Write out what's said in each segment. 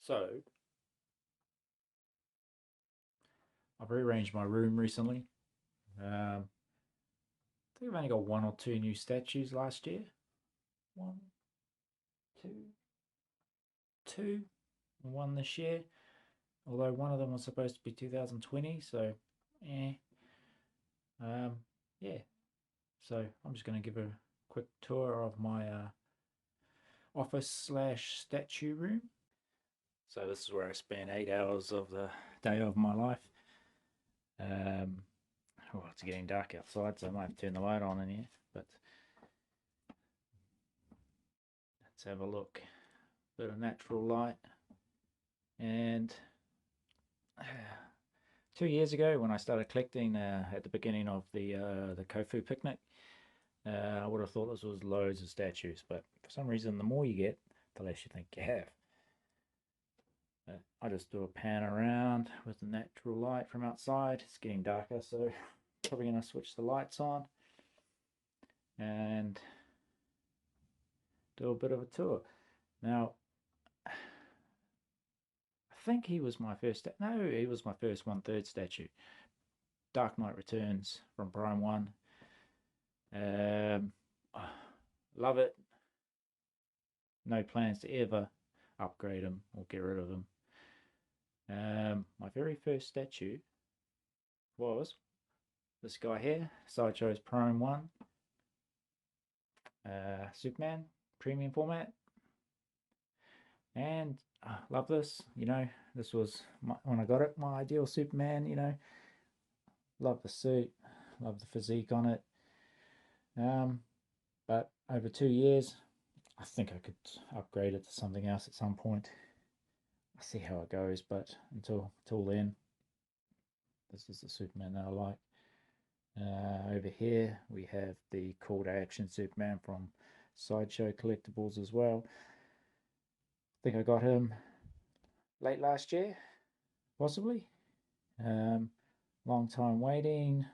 So, I've rearranged my room recently. I think I've only got one or two new statues last year. One, two, two, and one this year. Although one of them was supposed to be 2020, so eh. Um, yeah. So I'm just going to give a quick tour of my office slash statue room. So this is where I spend 8 hours of the day of my life. Um, well, it's getting dark outside, so I might have to turn the light on in here. But let's have a look. Bit of natural light. And 2 years ago, when I started collecting at the beginning of the Kofu picnic, I would have thought this was loads of statues, but for some reason, the more you get, the less you think you have. I just do a pan around with the natural light from outside. It's getting darker, so probably going to switch the lights on and do a bit of a tour. Now, I think he was my first. No, he was my first 1/3 statue. Dark Knight Returns from Prime One. Um, love it. No plans to ever upgrade him or get rid of him. My very first statue was this guy here, Sideshow's Prime One, Superman, premium format, and love this. This was when I got it, my ideal Superman. Love the suit, love the physique on it. But over 2 years, I think I could upgrade it to something else at some point. I'll see how it goes, but until then, this is the Superman that I like. Over here, we have the Call to Action Superman from Sideshow Collectibles as well. I think I got him late last year, possibly. Long time waiting,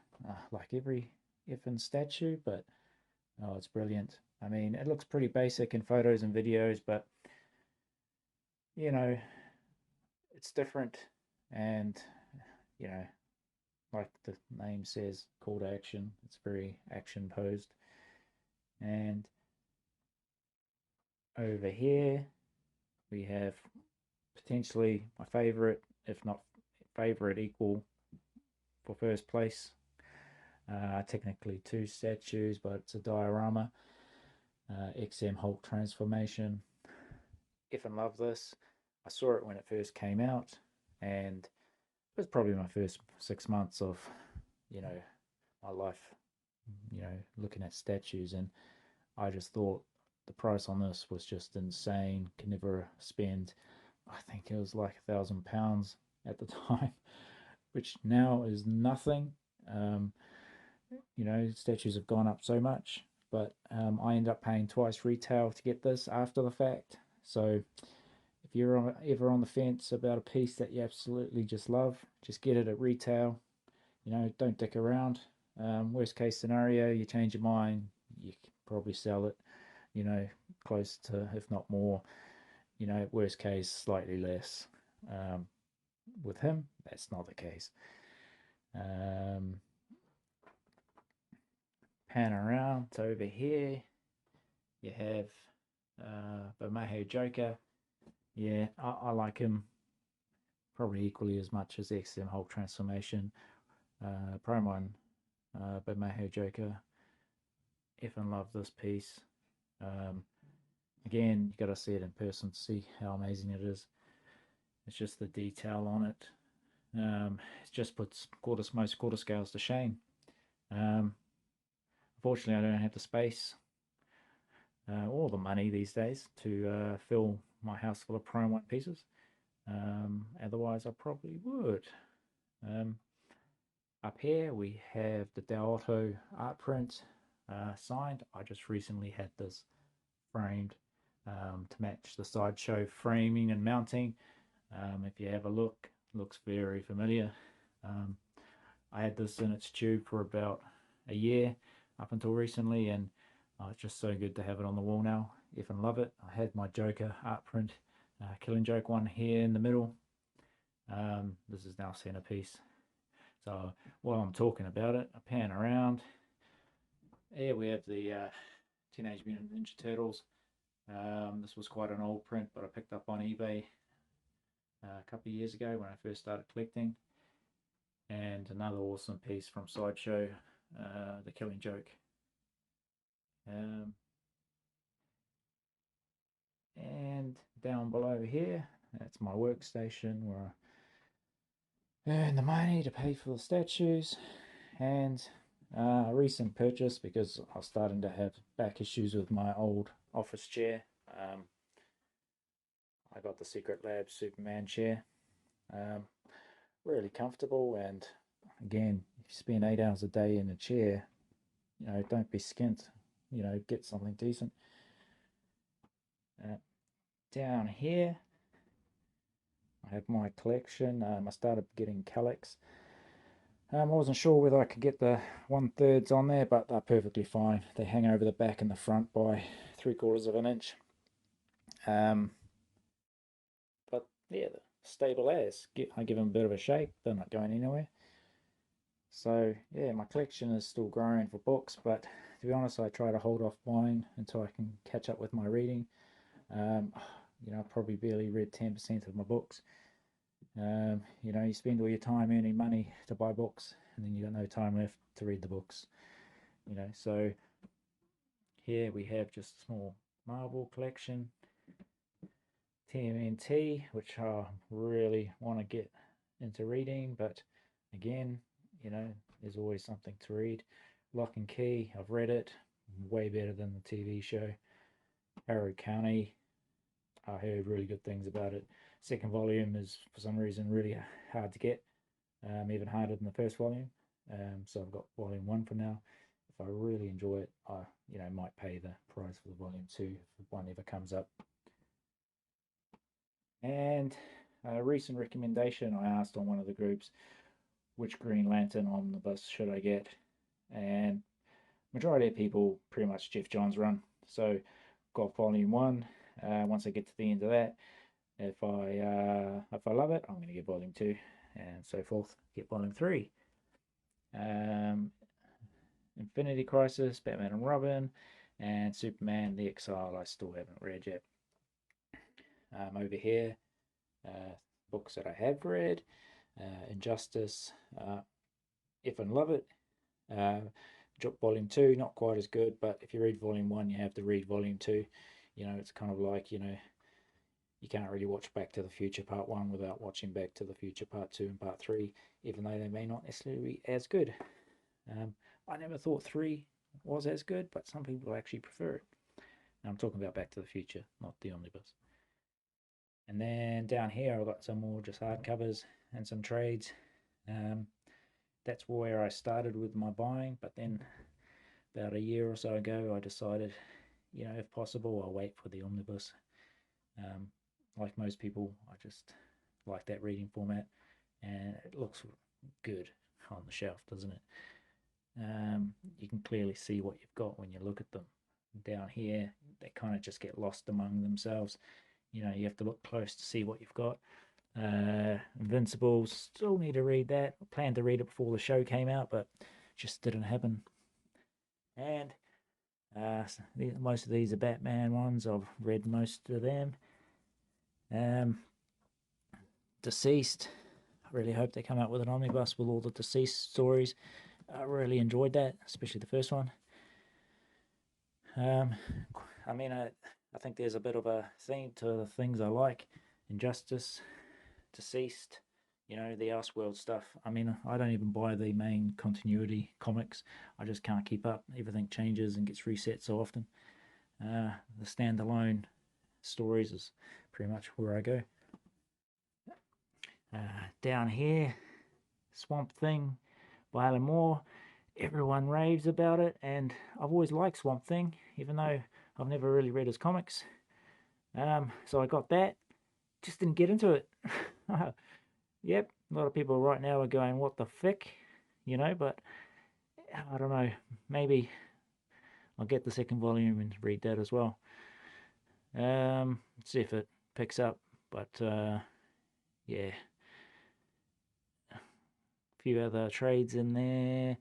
like every effing statue, but oh, it's brilliant. I mean, it looks pretty basic in photos and videos, but you know, it's different, and you know, like the name says, call to action. It's very action posed. And over here, we have potentially my favorite, if not favorite, equal for first place. Technically two statues, but it's a diorama. XM Hulk transformation. If I love this, I saw it when it first came out, and it was probably my first 6 months of, you know, my life, looking at statues, and I just thought the price on this was just insane. Can never spend, I think it was like £1,000 at the time, which now is nothing. Statues have gone up so much, but I end up paying twice retail to get this after the fact. So if you're ever on the fence about a piece that you absolutely just love, just get it at retail. Don't dick around. Worst case scenario, you change your mind, you can probably sell it, close to, if not more, worst case, slightly less. With him, that's not the case. Pan around to over here, you have Bermejo Joker. Yeah, I like him probably equally as much as XM Hulk transformation. Prime One, Bermejo Joker. Effing love this piece. Again, you got to see it in person to see how amazing it is. It's just the detail on it. It just puts most quarter scales to shame. Unfortunately, I don't have the space or the money these days to fill my house full of Prime One pieces. Otherwise, I probably would. Up here, we have the Delauto art print signed. I just recently had this framed to match the Sideshow framing and mounting. If you have a look, it looks very familiar. I had this in its tube for about a year up until recently, and it's just so good to have it on the wall now. If I love it. I had my Joker art print Killing Joke one here in the middle. This is now centerpiece. So while I'm talking about it, I pan around. Here we have the Teenage Mutant Ninja Turtles. This was quite an old print, but I picked up on eBay a couple of years ago when I first started collecting. And another awesome piece from Sideshow, the Killing Joke. And down below here, that's my workstation where I earn the money to pay for the statues. And a recent purchase, because I was starting to have back issues with my old office chair. I got the Secret Lab Superman chair. Really comfortable, and again, if you spend 8 hours a day in a chair, don't be skint. Get something decent. Down here, I have my collection. I started getting Calics. I wasn't sure whether I could get the 1/3s on there, but they're perfectly fine. They hang over the back and the front by 3/4 of an inch. But yeah, stable as. I give them a bit of a shake. They're not going anywhere. So yeah, my collection is still growing for books, but to be honest, I try to hold off buying until I can catch up with my reading. I've probably barely read 10% of my books. You spend all your time earning money to buy books, and then you got no time left to read the books. So here we have just a small Marvel collection, TMNT, which I really want to get into reading, but again, there's always something to read. Lock and Key, I've read it, way better than the TV show. Arrow County, I heard really good things about it. Second volume is, for some reason, really hard to get, even harder than the first volume. So I've got volume 1 for now. If I really enjoy it, I might pay the price for the volume 2 if one ever comes up. And a recent recommendation, I asked on one of the groups, which Green Lantern omnibus should I get? And majority of people pretty much Jeff Johns run. So got volume 1. Once I get to the end of that, if I love it, I'm going to get volume 2, and so forth. Get volume 3. Infinity Crisis, Batman and Robin, and Superman: The Exile. I still haven't read yet. Over here, books that I have read: Injustice, If and Love It. Volume 2, not quite as good, but if you read volume 1, you have to read volume 2. It's kind of like, you can't really watch Back to the Future Part 1 without watching Back to the Future Part 2 and Part 3, even though they may not necessarily be as good. I never thought 3 was as good, but some people actually prefer it. Now I'm talking about Back to the Future, not the omnibus. And then down here I've got some more just hardcovers and some trades. That's where I started with my buying, but then about a year or so ago I decided, if possible, I'll wait for the omnibus. Like most people, I just like that reading format, and it looks good on the shelf, doesn't it? You can clearly see what you've got when you look at them. Down here, they kind of just get lost among themselves. You have to look close to see what you've got. Invincible, still need to read that. I planned to read it before the show came out, but just didn't happen. And most of these are Batman ones. I've read most of them. Deceased, I really hope they come out with an omnibus with all the Deceased stories. I really enjoyed that, especially the first one. I think there's a bit of a theme to the things I like. Injustice, Deceased, the Elseworld stuff. I don't even buy the main continuity comics. I just can't keep up. Everything changes and gets reset so often. The standalone stories is pretty much where I go. Down here, Swamp Thing by Alan Moore. Everyone raves about it, and I've always liked Swamp Thing, even though I've never really read his comics. So I got that. Just didn't get into it. Yep, a lot of people right now are going, what the fick? But I don't know. Maybe I'll get the second volume and read that as well. See if it picks up. But yeah, a few other trades in there,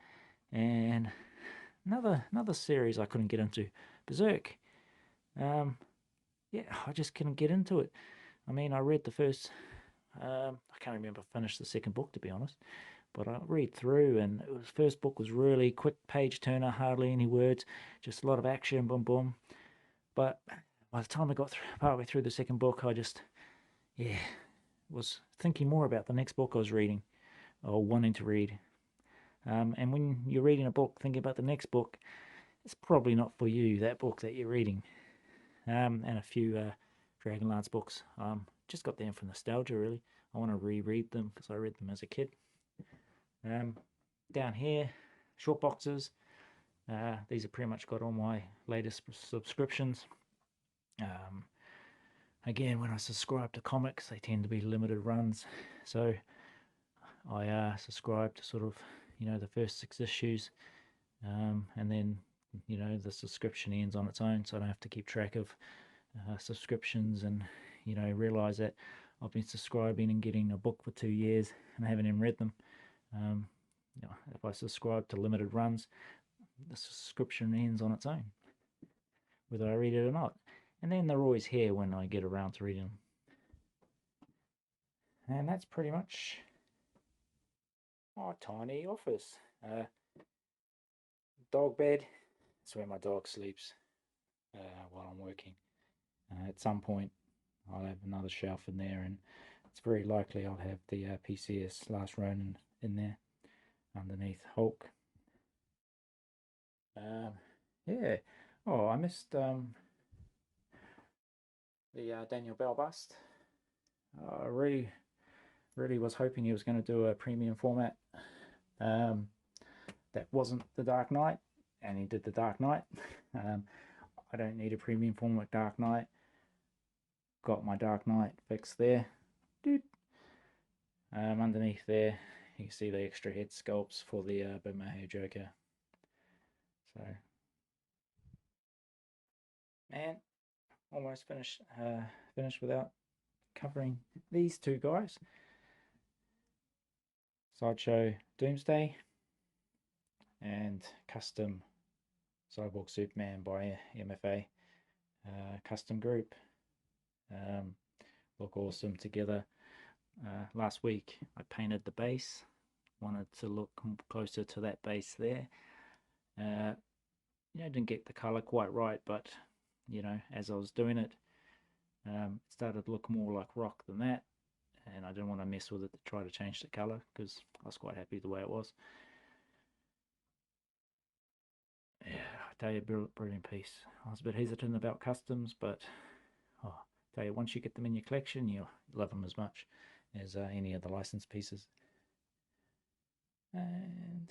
and another series I couldn't get into, Berserk. Yeah, I just couldn't get into it. I mean, I read the first. I can't remember if I finished the second book, to be honest. But I read through, and it was first book was really quick page turner, hardly any words, just a lot of action, boom boom. But by the time I got partway through the second book, I just was thinking more about the next book I was reading or wanting to read. And when you're reading a book, thinking about the next book, it's probably not for you, that book that you're reading. And a few Dragonlance books. Just got them for nostalgia, really. I want to reread them because I read them as a kid. Down here, short boxes. These are pretty much got all my latest subscriptions. Again, when I subscribe to comics, they tend to be limited runs. So I subscribe to sort of, the first 6 issues. And then, the subscription ends on its own. So I don't have to keep track of subscriptions and, realize that I've been subscribing and getting a book for 2 years and I haven't even read them. If I subscribe to limited runs, the subscription ends on its own, whether I read it or not. And then they're always here when I get around to reading them. And that's pretty much my tiny office. Dog bed. That's where my dog sleeps while I'm working. At some point, I'll have another shelf in there, and it's very likely I'll have the PCS Last Ronin in there underneath Hulk. Yeah. Oh, I missed the Daniel Bell bust. I really was hoping he was going to do a premium format. That wasn't the Dark Knight, and he did the Dark Knight. I don't need a premium format Dark Knight. Got my Dark Knight fixed there. Underneath there, you can see the extra head sculpts for the Bermejo Joker. So, man, almost finished without covering these two guys. Sideshow Doomsday and Custom Cyborg Superman by MFA. Custom group. Look awesome together. Last week I painted the base. Wanted to look closer to that base there. Didn't get the color quite right, but as I was doing it, it started to look more like rock than that, and I didn't want to mess with it to try to change the color because I was quite happy the way it was. Yeah, I tell you, brilliant piece. I was a bit hesitant about customs, but I tell you, once you get them in your collection, you'll love them as much as any of the licensed pieces. And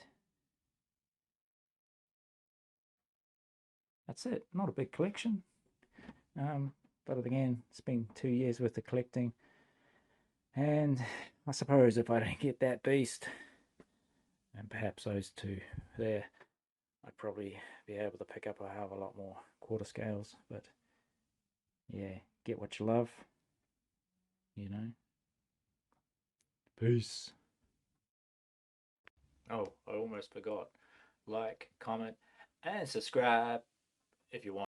that's it. Not a big collection, but again, it's been 2 years worth of collecting, and I suppose if I don't get that beast and perhaps those two there, I'd probably be able to pick up a hell of a lot more quarter scales. But yeah, get what you love, Peace. Oh, I almost forgot. Like, comment, and subscribe if you want.